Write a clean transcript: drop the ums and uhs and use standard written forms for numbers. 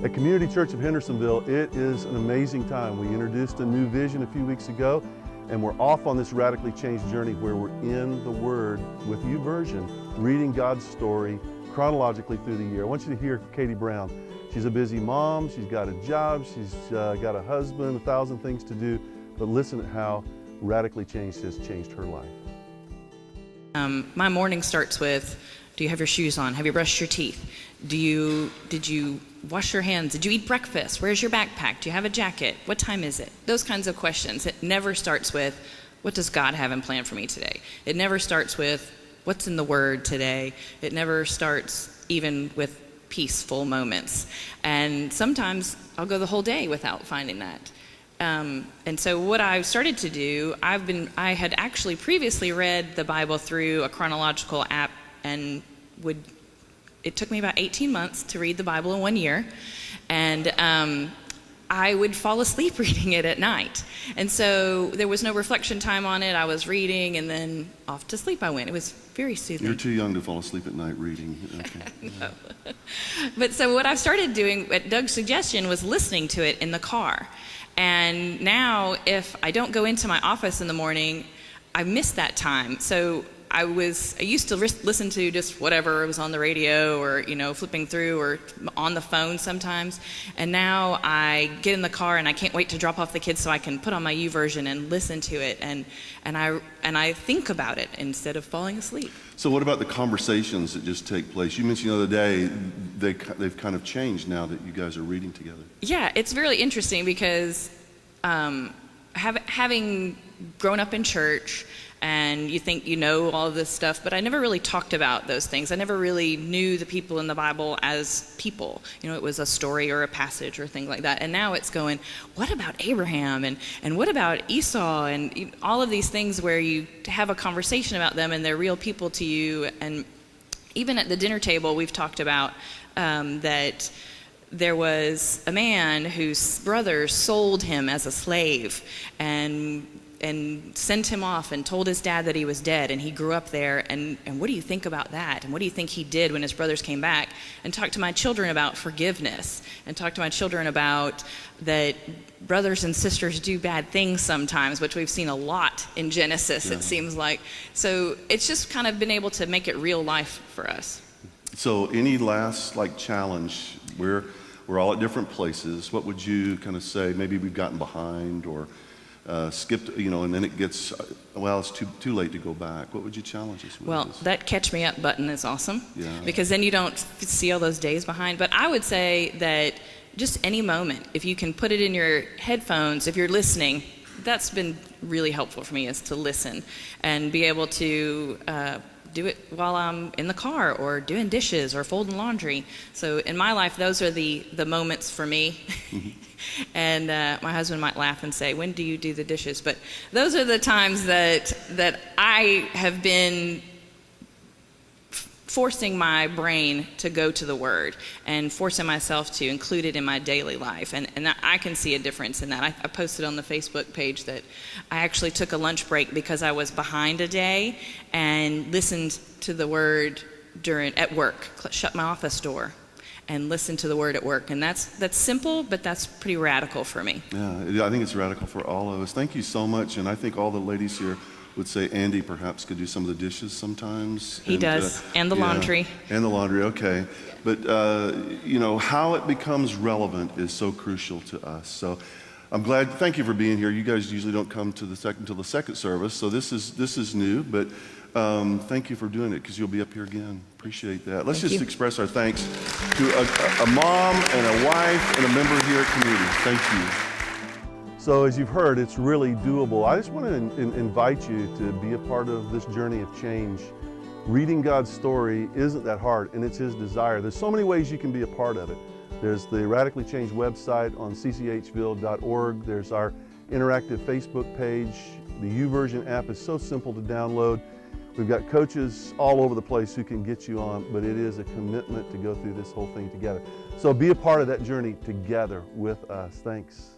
At Community Church of Hendersonville, it is an amazing time. We introduced a new vision a few weeks ago, and we're off on this radically changed journey where we're in the Word with YouVersion, reading God's story chronologically through the year. I want you to hear Katie Brown. She's a busy mom, she's got a job, she's got a husband, 1,000 things to do, but listen to how radically changed has changed her life. My morning starts with, do you have your shoes on? Have you brushed your teeth? Did you wash your hands? Did you eat breakfast? Where's your backpack? Do you have a jacket? What time is it? Those kinds of questions. It never starts with, what does God have in plan for me today? It never starts with, what's in the Word today? It never starts even with peaceful moments. And sometimes I'll go the whole day without finding that. And so what I've started to do, I had actually previously read the Bible through a chronological app, and it took me about 18 months to read the Bible in 1 year, and I would fall asleep reading it at night. And so there was no reflection time on it. I was reading, and then off to sleep I went. It was very soothing. You're too young to fall asleep at night reading. Okay. No. But so what I've started doing, at Doug's suggestion, was listening to it in the car. And now if I don't go into my office in the morning, I miss that time. So I used to listen to just whatever was on the radio or, flipping through or on the phone sometimes. And now I get in the car and I can't wait to drop off the kids so I can put on my YouVersion and listen to it. And I think about it instead of falling asleep. So what about the conversations that just take place? You mentioned the other day they've kind of changed now that you guys are reading together. Yeah, it's really interesting because having grown up in church, and you think you know all of this stuff, but I never really talked about those things. I never really knew the people in the Bible as people. It was a story or a passage or things like that. And now it's going, what about Abraham? And what about Esau? And all of these things where you have a conversation about them and they're real people to you. And even at the dinner table, we've talked about that there was a man whose brothers sold him as a slave and sent him off and told his dad that he was dead, and he grew up there, and what do you think about that? And what do you think he did when his brothers came back? And talked to my children about forgiveness, and talked to my children about that brothers and sisters do bad things sometimes, which we've seen a lot in Genesis, It seems like. So it's just kind of been able to make it real life for us. So any last challenge? We're all at different places. What would you kind of say? Maybe we've gotten behind or skipped, and then it gets, it's too late to go back. What would you challenge us with? Well, that catch me up button is awesome. Yeah. Because then you don't see all those days behind. But I would say that just any moment, if you can put it in your headphones, if you're listening, that's been really helpful for me, is to listen and be able to do it while I'm in the car or doing dishes or folding laundry. So in my life, those are the moments for me. And my husband might laugh and say, when do you do the dishes? But those are the times that I have been forcing my brain to go to the Word and forcing myself to include it in my daily life. And I can see a difference in that. I posted on the Facebook page that I actually took a lunch break because I was behind a day and listened to the Word at work, shut my office door and listen to the Word at work. And that's simple, but that's pretty radical for me. Yeah, I think it's radical for all of us. Thank you so much. And I think all the ladies here would say Andy perhaps could do some of the dishes sometimes. He does, and the laundry. And the laundry, okay. But, how it becomes relevant is so crucial to us. So I'm glad, thank you for being here. You guys usually don't come to until the second service, so this is new, but thank you for doing it, because you'll be up here again. Appreciate that. Let's just express our thanks to a mom and a wife and a member here at Community. Thank you. So as you've heard, it's really doable. I just want to invite you to be a part of this journey of change. Reading God's story isn't that hard, and it's His desire. There's so many ways you can be a part of it. There's the Radically Changed website on CCHville.org. There's our interactive Facebook page. The YouVersion app is so simple to download. We've got coaches all over the place who can get you on, but it is a commitment to go through this whole thing together. So be a part of that journey together with us. Thanks.